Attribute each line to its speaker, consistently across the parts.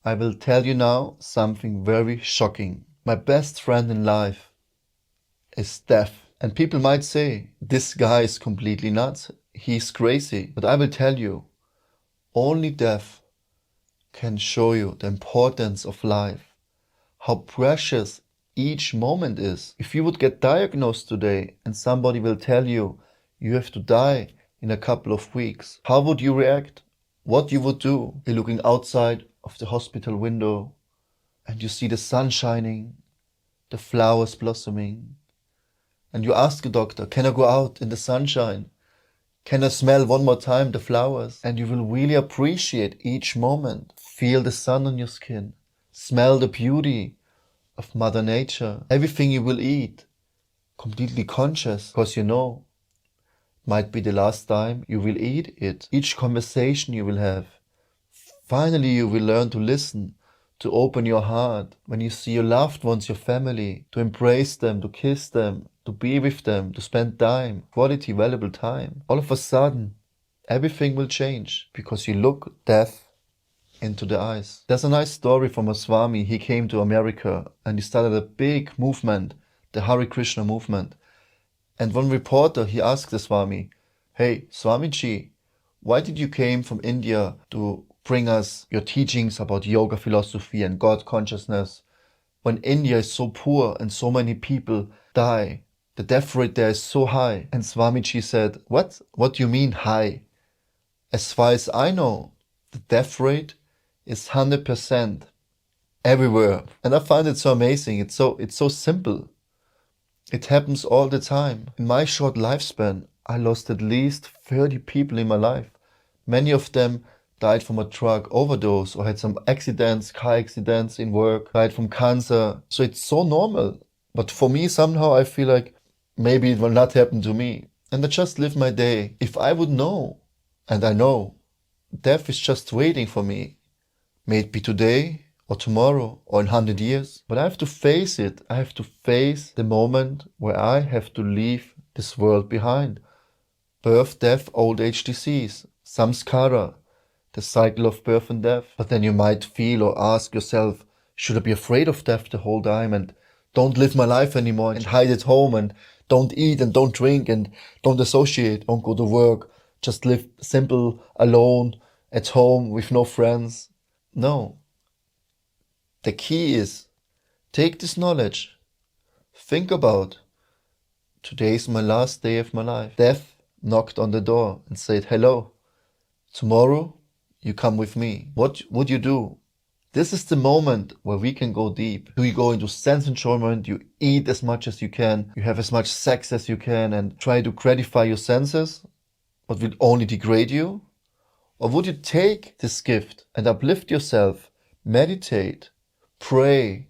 Speaker 1: I will tell you now something very shocking. My best friend in life is deaf. And people might say, this guy is completely nuts. He's crazy. But I will tell you, only death can show you the importance of life, how precious each moment is. If you would get diagnosed today and somebody will tell you you have to die in a couple of weeks, how would you react? What you would do? You're looking outside of the hospital window and you see the sun shining, the flowers blossoming, and you ask the doctor, can I go out in the sunshine? Can I smell one more time the flowers? And you will really appreciate each moment. Feel the sun on your skin. Smell the beauty of Mother Nature. Everything you will eat. Completely conscious. Because you know, might be the last time you will eat it. Each conversation you will have. Finally you will learn to listen. To open your heart. When you see your loved ones, your family. To embrace them, to kiss them. To be with them, to spend time, quality, valuable time. All of a sudden, everything will change because you look death into the eyes. There's a nice story from a Swami. He came to America and he started a big movement, the Hare Krishna movement. And one reporter, he asked the Swami, hey, Swamiji, why did you came from India to bring us your teachings about yoga philosophy and God consciousness when India is so poor and so many people die? The death rate there is so high. And Swamiji said, what? What do you mean high? As far as I know, the death rate is 100% everywhere. And I find it so amazing. It's so simple. It happens all the time. In my short lifespan, I lost at least 30 people in my life. Many of them died from a drug overdose or had some accidents, car accidents in work, died from cancer. So it's so normal. But for me, somehow I feel like maybe it will not happen to me. And I just live my day. If I would know, and I know, death is just waiting for me. May it be today or tomorrow or in 100 years. But I have to face it. I have to face the moment where I have to leave this world behind. Birth, death, old age, disease, samskara, the cycle of birth and death. But then you might feel or ask yourself, should I be afraid of death the whole time and don't live my life anymore and hide at home and don't eat and don't drink and don't associate, don't go to work, just live simple, alone, at home with no friends? No. The key is, take this knowledge, think about, today is my last day of my life. Death knocked on the door and said, hello, tomorrow you come with me. What would you do? This is the moment where we can go deep. Do you go into sense enjoyment, you eat as much as you can, you have as much sex as you can and try to gratify your senses, what will only degrade you? Or would you take this gift and uplift yourself, meditate, pray,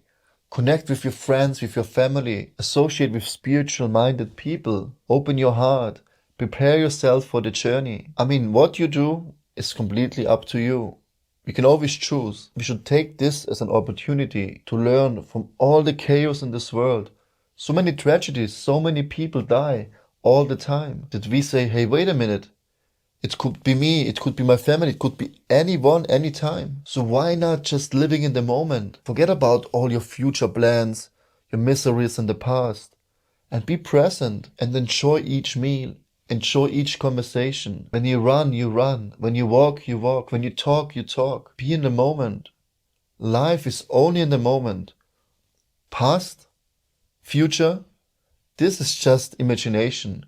Speaker 1: connect with your friends, with your family, associate with spiritual minded people, open your heart, prepare yourself for the journey? I mean, what you do is completely up to you. We can always choose. We should take this as an opportunity to learn from all the chaos in this world. So many tragedies, so many people die all the time. That we say, hey, wait a minute. It could be me, it could be my family, it could be anyone, anytime. So why not just living in the moment? Forget about all your future plans, your miseries in the past. And be present and enjoy each meal. Enjoy each conversation. When you run, you run. When you walk, you walk. When you talk, you talk. Be in the moment. Life is only in the moment. Past, future, this is just imagination.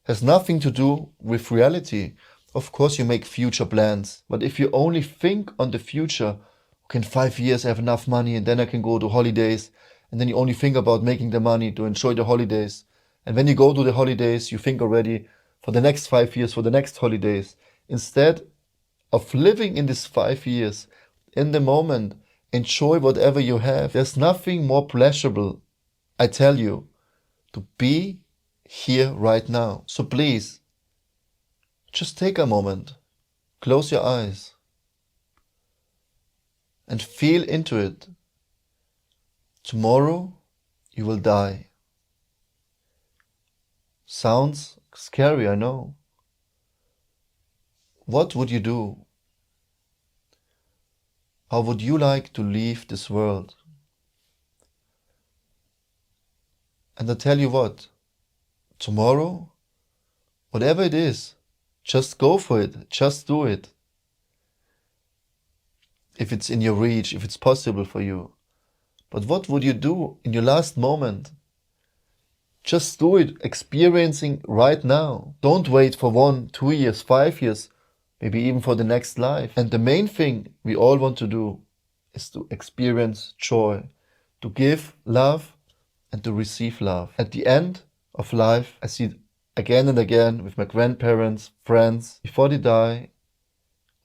Speaker 1: Has nothing to do with reality. Of course you make future plans, but if you only think on the future, okay, in 5 years I have enough money and then I can go to holidays, and then you only think about making the money to enjoy the holidays. And when you go to the holidays, you think already for the next 5 years, for the next holidays. Instead of living in these 5 years, in the moment, enjoy whatever you have. There's nothing more pleasurable, I tell you, to be here right now. So please, just take a moment, close your eyes, and feel into it. Tomorrow you will die. Sounds scary, I know. What would you do? How would you like to leave this world? And I tell you what, tomorrow, whatever it is, just go for it, just do it. If it's in your reach, if it's possible for you. But what would you do in your last moment? Just do it, experiencing right now. Don't wait for 1, 2 years, 5 years, maybe even for the next life. And the main thing we all want to do is to experience joy, to give love and to receive love. At the end of life, I see it again and again with my grandparents, friends, before they die,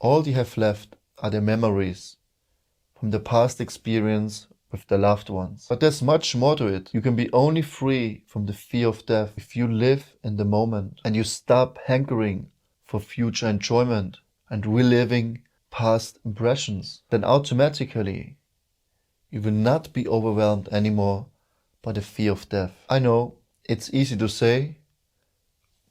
Speaker 1: all they have left are their memories from the past experience with their loved ones. But there's much more to it. You can be only free from the fear of death if you live in the moment and you stop hankering for future enjoyment and reliving past impressions. Then automatically you will not be overwhelmed anymore by the fear of death. I know it's easy to say.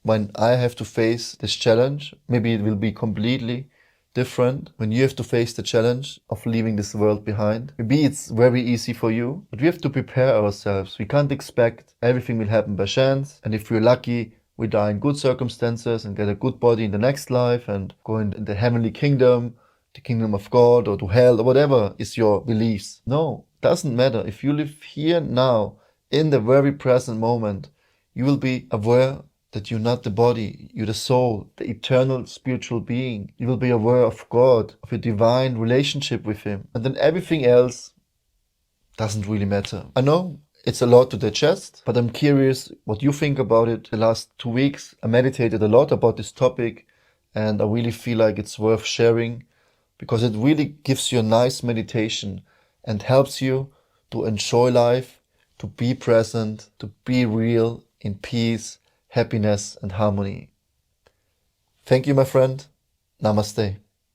Speaker 1: When I have to face this challenge, maybe it will be completely different when you have to face the challenge of leaving this world behind. Maybe it's very easy for you, but we have to prepare ourselves. We can't expect everything will happen by chance. And if we're lucky, we die in good circumstances and get a good body in the next life and go in the heavenly kingdom, the kingdom of God, or to hell, or whatever is your beliefs. No, doesn't matter. If you live here now, in the very present moment, you will be aware that you're not the body, you're the soul, the eternal spiritual being. You will be aware of God, of your divine relationship with Him. And then everything else doesn't really matter. I know it's a lot to digest, but I'm curious what you think about it. The last 2 weeks, I meditated a lot about this topic, and I really feel like it's worth sharing because it really gives you a nice meditation and helps you to enjoy life, to be present, to be real, in peace, happiness and harmony. Thank you, my friend. Namaste.